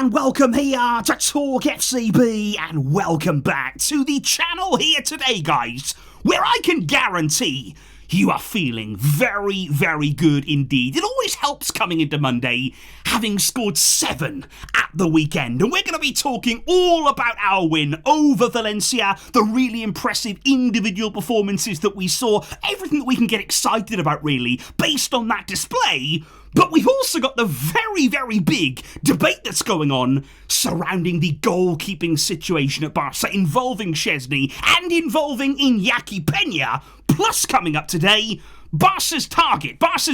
and welcome here to TalkFCB, and welcome back to the channel here today, guys, where I can guarantee you are feeling very, very good indeed. It always helps coming into Monday, having scored 7 at the weekend. And we're going to be talking all about our win over Valencia, the really impressive individual performances that we saw, everything that we can get excited about, really, based on that display. But we've also got the very, very big debate that's going on surrounding the goalkeeping situation at Barca, involving Szczesny and involving Inaki Pena. Plus, coming up today, Barca's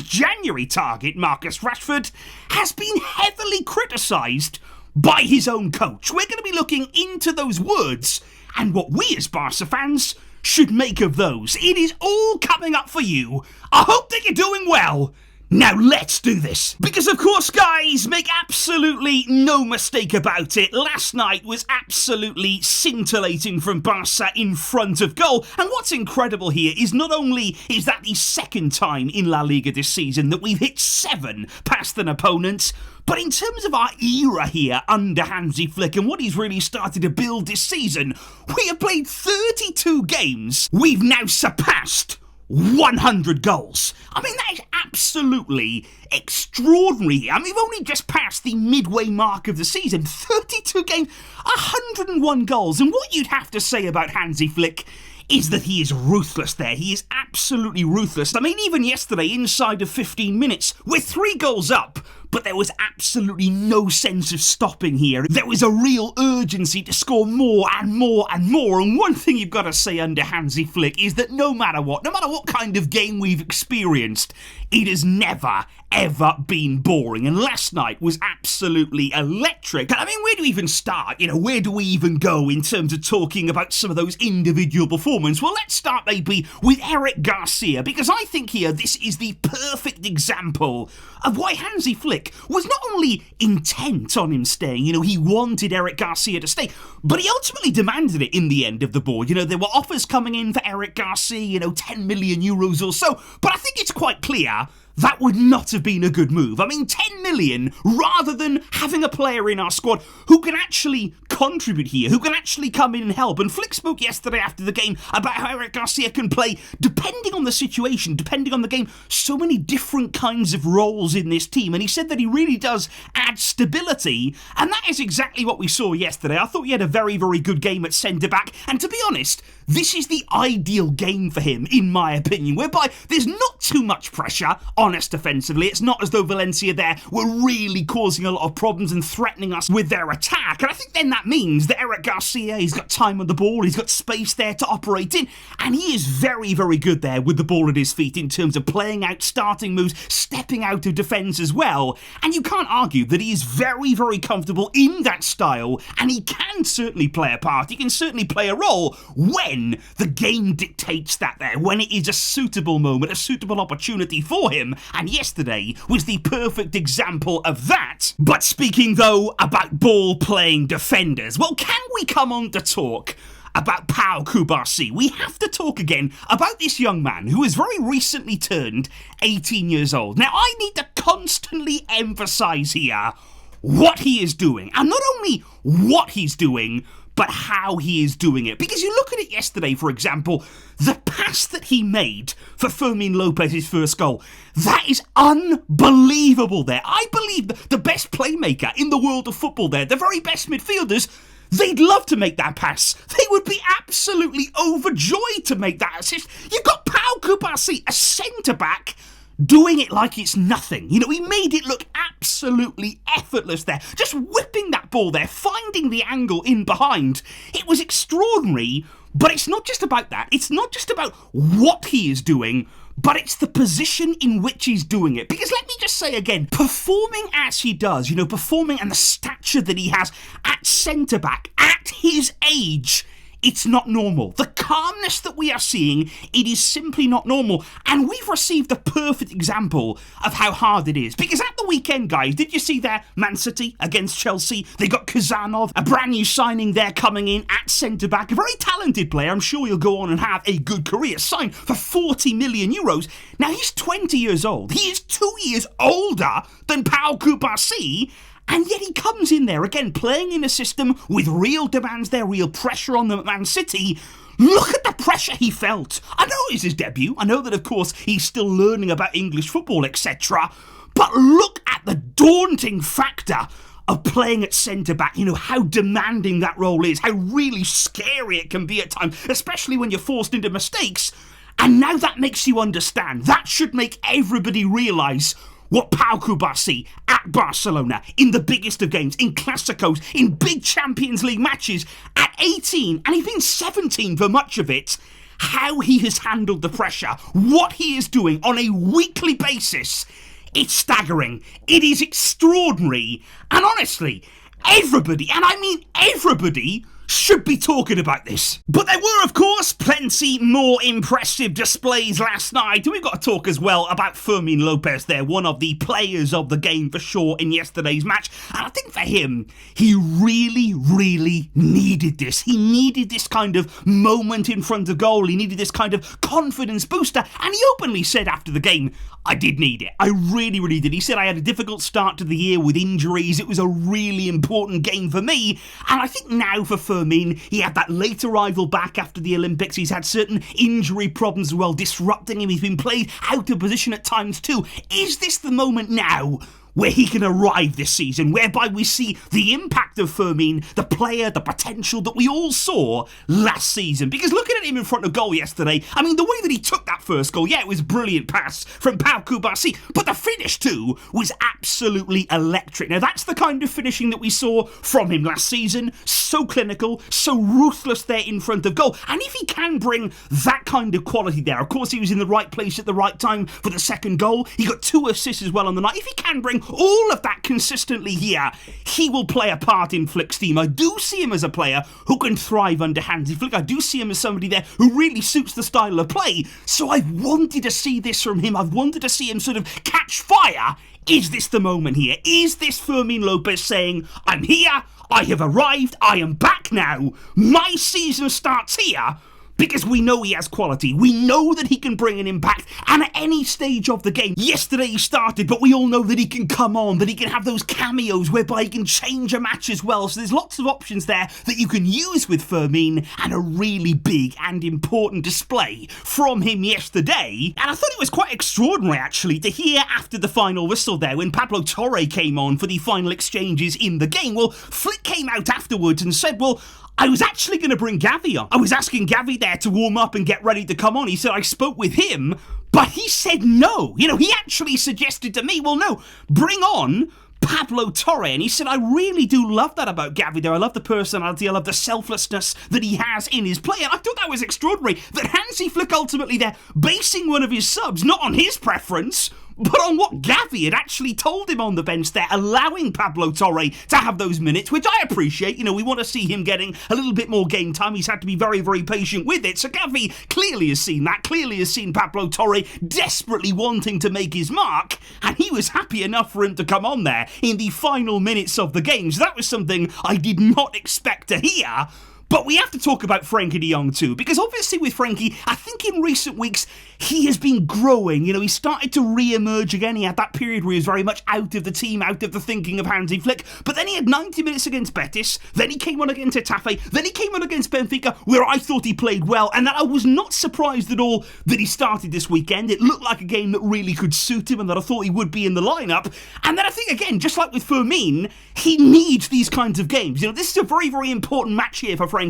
January target, Marcus Rashford, has been heavily criticised by his own coach. We're going to be looking into those words and what we as Barca fans should make of those. It is all coming up for you. I hope that you're doing well. Now let's do this. Because of course, guys, make absolutely no mistake about it, last night was absolutely scintillating from Barca in front of goal. And what's incredible here is not only is that the second time in La Liga this season that we've hit 7 past an opponent, but in terms of our era here under Hansi Flick and what he's really started to build this season, we have played 32 games. We've now surpassed 100 goals. I mean, that is absolutely extraordinary. I mean, we've only just passed the midway mark of the season. 32 games, 101 goals. And what you'd have to say about Hansi Flick is that he is ruthless there. He is absolutely ruthless. I mean, even yesterday, inside of 15 minutes, we're 3 goals up, but there was absolutely no sense of stopping here. There was a real urgency to score more and more and more. And one thing you've got to say under Hansi Flick is that no matter what kind of game we've experienced, it has never, ever been boring. And last night was absolutely electric. And I mean, where do we even start? Where do we even go in terms of talking about some of those individual performances? Well, let's start maybe with Eric Garcia, because I think here this is the perfect example of why Hansi Flick was not only intent on him staying, he wanted Eric Garcia to stay, but he ultimately demanded it in the end of the board. There were offers coming in for Eric Garcia, 10 million euros or so, but I think it's quite clear that would not have been a good move. I mean, 10 million, rather than having a player in our squad who can actually contribute here, who can actually come in and help. And Flick spoke yesterday after the game about how Eric Garcia can play, depending on the situation, depending on the game, so many different kinds of roles in this team. And he said that he really does add stability, and that is exactly what we saw yesterday. I thought he had a very, very good game at centre-back, and to be honest, this is the ideal game for him, in my opinion, whereby there's not too much pressure on us defensively. It's not as though Valencia there were really causing a lot of problems and threatening us with their attack. And I think then that means that Eric Garcia, he's got time on the ball, he's got space there to operate in, and he is very, very good there with the ball at his feet in terms of playing out starting moves, stepping out of defence as well. And you can't argue that he is very, very comfortable in that style, and he can certainly play a part, he can certainly play a role when the game dictates that there, when it is a suitable moment, a suitable opportunity for him. And yesterday was the perfect example of that. But speaking though about ball-playing defenders, well, can we come on to talk about Pau Cubarsi? We have to talk again about this young man who has very recently turned 18 years old. Now, I need to constantly emphasise here what he is doing. And not only what he's doing, but how he is doing it. Because you look at it yesterday, for example, the pass that he made for Fermin Lopez's first goal, that is unbelievable there. I believe the best playmaker in the world of football there, the very best midfielders, they'd love to make that pass. They would be absolutely overjoyed to make that assist. You've got Pau Cubarsi, a centre-back, doing it like it's nothing. He made it look absolutely effortless there. Just whipping that ball there, finding the angle in behind. It was extraordinary, but it's not just about that. It's not just about what he is doing, but it's the position in which he's doing it. Because let me just say again, performing as he does, performing and the stature that he has at centre-back, at his age, it's not normal. The calmness that we are seeing, it is simply not normal. And we've received a perfect example of how hard it is. Because at the weekend, guys, did you see there Man City against Chelsea? They got Kazanov, a brand new signing there coming in at centre-back. A very talented player. I'm sure he'll go on and have a good career. Signed for 40 million euros. Now, he's 20 years old. He is 2 years older than Pau Cubarsi. And yet he comes in there, again, playing in a system with real demands there, real pressure on them at Man City. Look at the pressure he felt. I know it's his debut. I know that, of course, he's still learning about English football, etc. But look at the daunting factor of playing at centre-back, how demanding that role is, how really scary it can be at times, especially when you're forced into mistakes. And now that makes you understand. That should make everybody realise what Pau Cubarsi at Barcelona, in the biggest of games, in Clásicos, in big Champions League matches, at 18, and he's been 17 for much of it, how he has handled the pressure, what he is doing on a weekly basis, it's staggering. It is extraordinary. And honestly, everybody, and I mean everybody, should be talking about this. But there were, of course, plenty more impressive displays last night. And we've got to talk as well about Fermin Lopez there, one of the players of the game for sure in yesterday's match. And I think for him, he really, really needed this. He needed this kind of moment in front of goal. He needed this kind of confidence booster. And he openly said after the game, I did need it. I really, really did. He said, I had a difficult start to the year with injuries. It was a really important game for me. And I think now for Fermin, he had that late arrival back after the Olympics. He's had certain injury problems as well, disrupting him. He's been played out of position at times too. Is this the moment now where he can arrive this season, whereby we see the impact of Fermin, the player, the potential that we all saw last season? Because looking at him in front of goal yesterday, I mean, the way that he took that first goal, yeah, it was a brilliant pass from Pau Cubarsi, but the finish too was absolutely electric. Now, that's the kind of finishing that we saw from him last season. So clinical, so ruthless there in front of goal. And if he can bring that kind of quality there, of course, he was in the right place at the right time for the second goal. He got 2 assists as well on the night. If he can bring all of that consistently here, he will play a part in Flick's team. I do see him as a player who can thrive under Hansi Flick. I do see him as somebody there who really suits the style of play. So I've wanted to see this from him. I've wanted to see him sort of catch fire. Is this the moment here? Is this Fermin Lopez saying, I'm here, I have arrived, I am back now, my season starts here? Because we know he has quality. We know that he can bring an impact. And at any stage of the game, yesterday he started, but we all know that he can come on, that he can have those cameos whereby he can change a match as well. So there's lots of options there that you can use with Fermin, and a really big and important display from him yesterday. And I thought it was quite extraordinary, actually, to hear after the final whistle there, when Pablo Torres came on for the final exchanges in the game. Well, Flick came out afterwards and said, well, I was actually going to bring Gavi on. I was asking Gavi there to warm up and get ready to come on. He said I spoke with him, but he said no. He actually suggested to me, well, no, bring on Pablo Torres. And he said, I really do love that about Gavi there. I love the personality. I love the selflessness that he has in his play. And I thought that was extraordinary, that Hansi Flick ultimately there basing one of his subs not on his preference, but on what Gavi had actually told him on the bench there, allowing Pablo Torres to have those minutes, which I appreciate. We want to see him getting a little bit more game time. He's had to be very, very patient with it. So Gavi clearly has seen that, clearly has seen Pablo Torres desperately wanting to make his mark, and he was happy enough for him to come on there in the final minutes of the game. So that was something I did not expect to hear. But we have to talk about Frenkie de Jong too, because obviously with Frenkie, I think in recent weeks, he has been growing. He started to re-emerge again. He had that period where he was very much out of the team, out of the thinking of Hansi Flick. But then he had 90 minutes against Betis. Then he came on against Getafe. Then he came on against Benfica, where I thought he played well. And that I was not surprised at all that he started this weekend. It looked like a game that really could suit him and that I thought he would be in the lineup. And then I think, again, just like with Fermin, he needs these kinds of games. This is a very, very important match here for Frenkie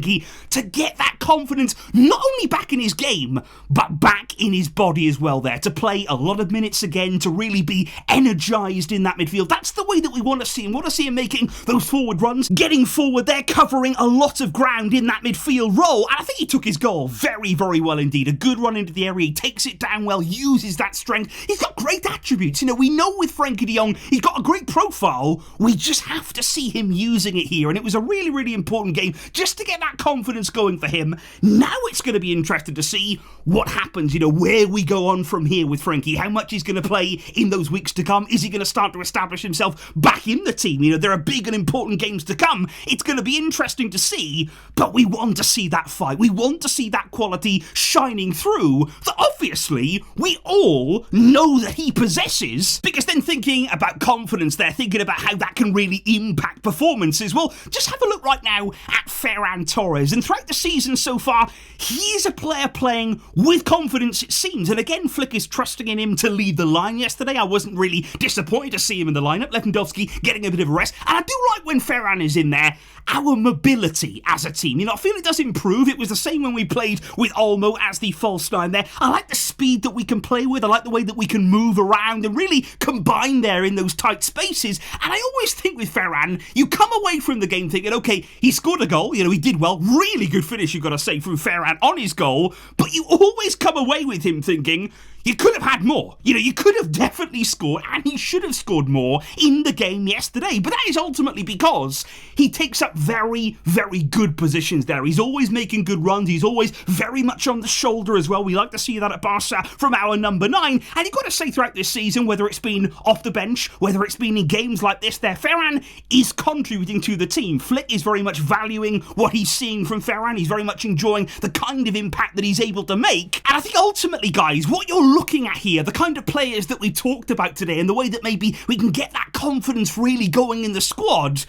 to get that confidence, not only back in his game, but back in his body as well there, to play a lot of minutes again, to really be energised in that midfield. That's the way that we want to see him. We want to see him making those forward runs, getting forward there, covering a lot of ground in that midfield role. And I think he took his goal very, very well indeed. A good run into the area. He takes it down well, uses that strength. He's got great attributes. We know with Frenkie de Jong, he's got a great profile. We just have to see him using it here. And it was a really, really important game just to get that confidence going for him. Now it's going to be interesting to see what happens, where we go on from here with Frenkie, how much he's going to play in those weeks to come. Is he going to start to establish himself back in the team? There are big and important games to come. It's going to be interesting to see, but we want to see that fight. We want to see that quality shining through that obviously we all know that he possesses, because then thinking about confidence there, thinking about how that can really impact performances, well, just have a look right now at Ferran Torres, and throughout the season so far, he is a player playing with confidence, it seems, and again, Flick is trusting in him to lead the line. Yesterday, I wasn't really disappointed to see him in the lineup, Lewandowski getting a bit of a rest, and I do like when Ferran is in there, our mobility as a team. I feel it does improve. It was the same when we played with Olmo as the false nine there. I like the speed that we can play with. I like the way that we can move around and really combine there in those tight spaces. And I always think with Ferran, you come away from the game thinking, okay, he scored a goal. He did well. Really good finish, you've got to say, from Ferran on his goal. But you always come away with him thinking, you could have had more. You could have definitely scored, and he should have scored more in the game yesterday. But that is ultimately because he takes up very, very good positions there. He's always making good runs. He's always very much on the shoulder as well. We like to see that at Barca from our number 9. And you've got to say throughout this season, whether it's been off the bench, whether it's been in games like this there, Ferran is contributing to the team. Flick is very much valuing what he's seeing from Ferran. He's very much enjoying the kind of impact that he's able to make. And I think ultimately, guys, what you're looking at here, the kind of players that we talked about today and the way that maybe we can get that confidence really going in the squad,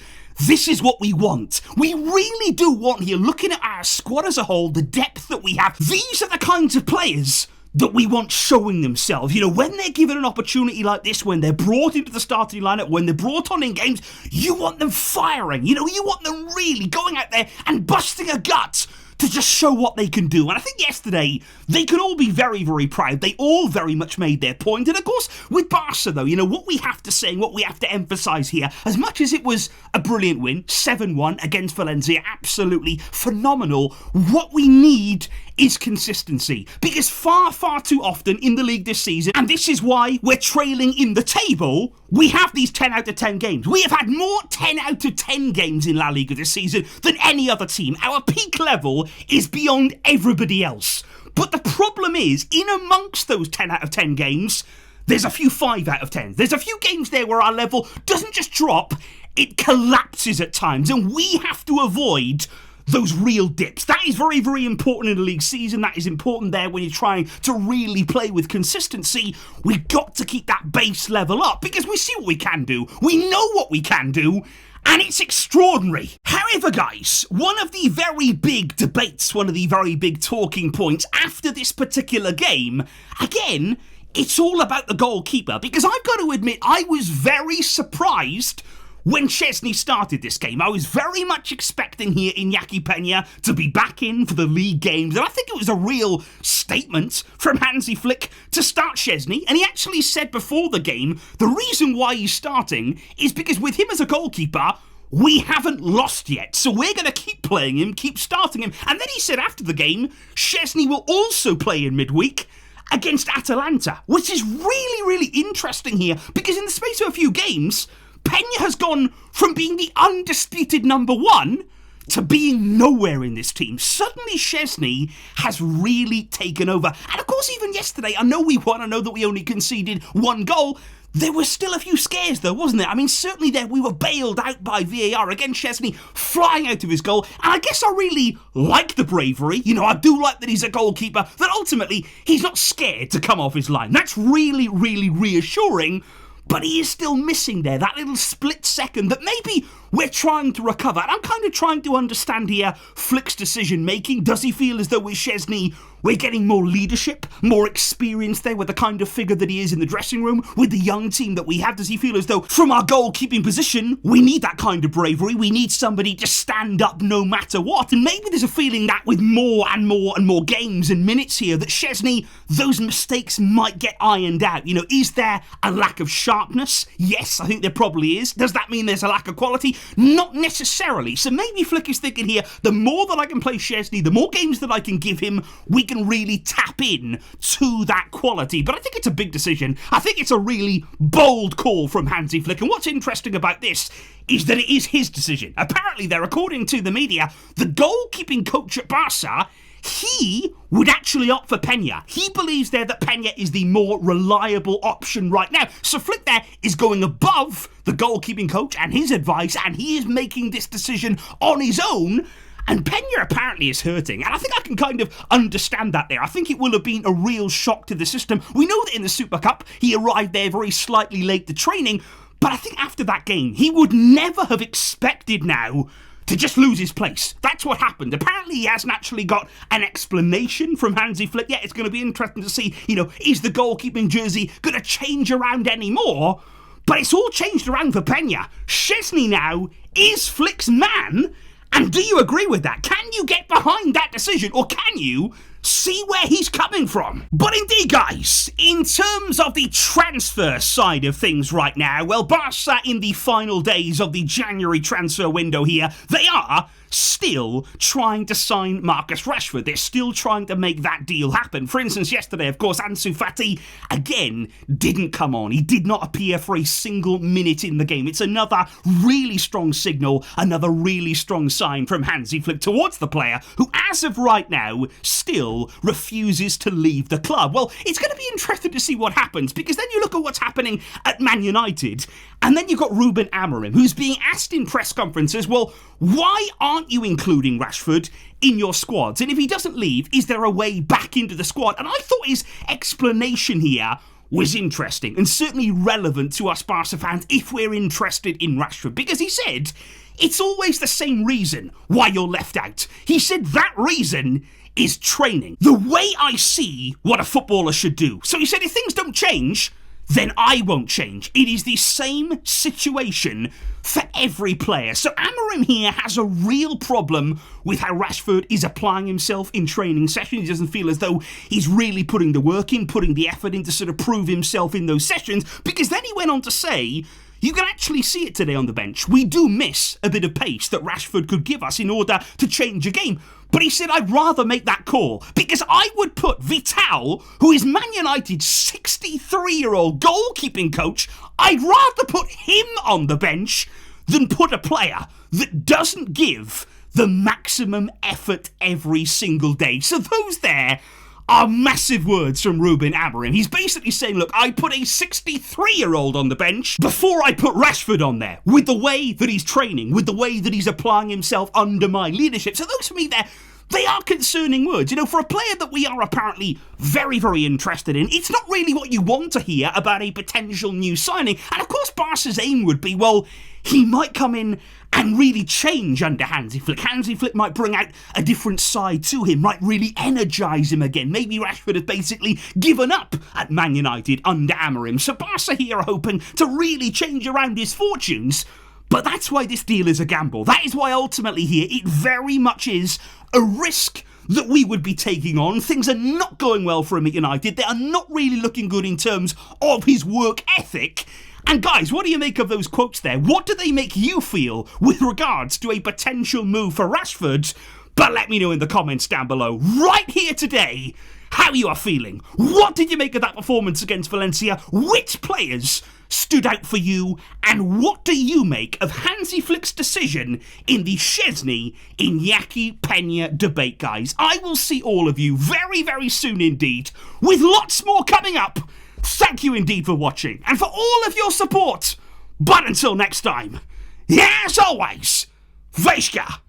this is what we want. We really do want here, looking at our squad as a whole, the depth that we have, these are the kinds of players that we want showing themselves. When they're given an opportunity like this, when they're brought into the starting lineup, when they're brought on in games, you want them firing. You want them really going out there and busting a gut to just show what they can do. And I think yesterday, they could all be very, very proud. They all very much made their point. And of course, with Barca though, what we have to say and what we have to emphasise here, as much as it was a brilliant win, 7-1 against Valencia, absolutely phenomenal, what we need is consistency. Because far, far too often in the league this season, and this is why we're trailing in the table, we have these 10 out of 10 games. We have had more 10 out of 10 games in La Liga this season than any other team. Our peak level is beyond everybody else. But the problem is, in amongst those 10 out of 10 games, there's a few 5 out of 10. There's a few games there where our level doesn't just drop, it collapses at times. And we have to avoid those real dips. That is very, very important in the league season. That is important there when you're trying to really play with consistency. We've got to keep that base level up because we see what we can do. We know what we can do. And it's extraordinary. However, guys, one of the very big debates, one of the very big talking points after this particular game, again, it's all about the goalkeeper. Because I've got to admit, I was very surprised when Szczesny started this game. I was very much expecting here Inaki Pena to be back in for the league games, and I think it was a real statement from Hansi Flick to start Szczesny, and he actually said before the game, the reason why he's starting is because with him as a goalkeeper, we haven't lost yet, so we're going to keep playing him, keep starting him. And then he said after the game, Szczesny will also play in midweek against Atalanta, which is really, really interesting here, because in the space of a few games, Pena has gone from being the undisputed number 1 to being nowhere in this team. Suddenly Szczesny has really taken over. And of course, even yesterday, I know we won, I know that we only conceded 1 goal. There were still a few scares though, wasn't there? I mean, certainly there we were bailed out by VAR. Again, Szczesny flying out of his goal. And I guess I really like the bravery. I do like that he's a goalkeeper, that ultimately he's not scared to come off his line. That's really, really reassuring. But he is still missing there, that little split second that maybe we're trying to recover. And I'm kind of trying to understand here Flick's decision making. Does he feel as though with Szczesny we're getting more leadership, more experience there with the kind of figure that he is in the dressing room, with the young team that we have? Does he feel as though from our goalkeeping position, we need that kind of bravery? We need somebody to stand up no matter what. And maybe there's a feeling that with more and more and more games and minutes here, that Szczesny, those mistakes might get ironed out. Is there a lack of sharpness? Yes, I think there probably is. Does that mean there's a lack of quality? Not necessarily. So maybe Flick is thinking here, the more that I can play Szczesny, the more games that I can give him, we can really tap in to that quality. But I think it's a big decision. I think it's a really bold call from Hansi Flick. And what's interesting about this is that it is his decision. Apparently, there, according to the media, the goalkeeping coach at Barca, he would actually opt for Pena. He believes there that Pena is the more reliable option right now. So Flick there is going above the goalkeeping coach and his advice, and he is making this decision on his own. And Pena apparently is hurting, and I think I can kind of understand that there. I think it will have been a real shock to the system. We know that in the Super Cup, he arrived there very slightly late to training, but I think after that game, he would never have expected now to just lose his place. That's what happened. Apparently, he hasn't actually got an explanation from Hansi Flick yet. It's going to be interesting to see, is the goalkeeping jersey going to change around anymore? But it's all changed around for Pena. Szczesny now is Flick's man. And do you agree with that? Can you get behind that decision? Or can you see where he's coming from? But indeed, guys, in terms of the transfer side of things right now, well, Barca in the final days of the January transfer window here, they are still trying to sign Marcus Rashford. They're still trying to make that deal happen. For instance, yesterday, of course, Ansu Fati, again, didn't come on. He did not appear for a single minute in the game. It's another really strong signal, another really strong sign from Hansi Flick towards the player, who, as of right now, still refuses to leave the club. Well, it's going to be interesting to see what happens, because then you look at what's happening at Man United, and then you've got Ruben Amorim, who's being asked in press conferences, well, why aren't you including Rashford in your squads? And if he doesn't leave, is there a way back into the squad? And I thought his explanation here was interesting and certainly relevant to us Barca fans if we're interested in Rashford, because he said it's always the same reason why you're left out. He said that reason is training. The way I see what a footballer should do. So he said if things don't change, then I won't change. It is the same situation for every player. So Amorim here has a real problem with how Rashford is applying himself in training sessions. He doesn't feel as though he's really putting the work in, putting the effort in to sort of prove himself in those sessions, because then he went on to say, you can actually see it today on the bench. We do miss a bit of pace that Rashford could give us in order to change a game. But he said, I'd rather make that call because I would put Vital, who is Man United's 63-year-old goalkeeping coach, I'd rather put him on the bench than put a player that doesn't give the maximum effort every single day. So those there are massive words from Ruben Amorim. He's basically saying, look, I put a 63-year-old on the bench before I put Rashford on there, with the way that he's training, with the way that he's applying himself under my leadership. So those for me there, they are concerning words. For a player that we are apparently very, very interested in, it's not really what you want to hear about a potential new signing. And of course, Barca's aim would be, well, he might come in and really change under Hansi Flick. Hansi Flick might bring out a different side to him, might really energise him again. Maybe Rashford has basically given up at Man United under Amorim. So Barca here are hoping to really change around his fortunes. But that's why this deal is a gamble. That is why ultimately here it very much is a risk that we would be taking on. Things are not going well for him at United. They are not really looking good in terms of his work ethic. And guys, what do you make of those quotes there? What do they make you feel with regards to a potential move for Rashford? But let me know in the comments down below, right here today, how you are feeling. What did you make of that performance against Valencia? Which players stood out for you? And what do you make of Hansi Flick's decision in the Szczesny and Inaki Pena debate, guys? I will see all of you very, very soon indeed, with lots more coming up. Thank you indeed for watching and for all of your support. But until next time, as always, Vejska,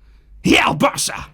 Barça.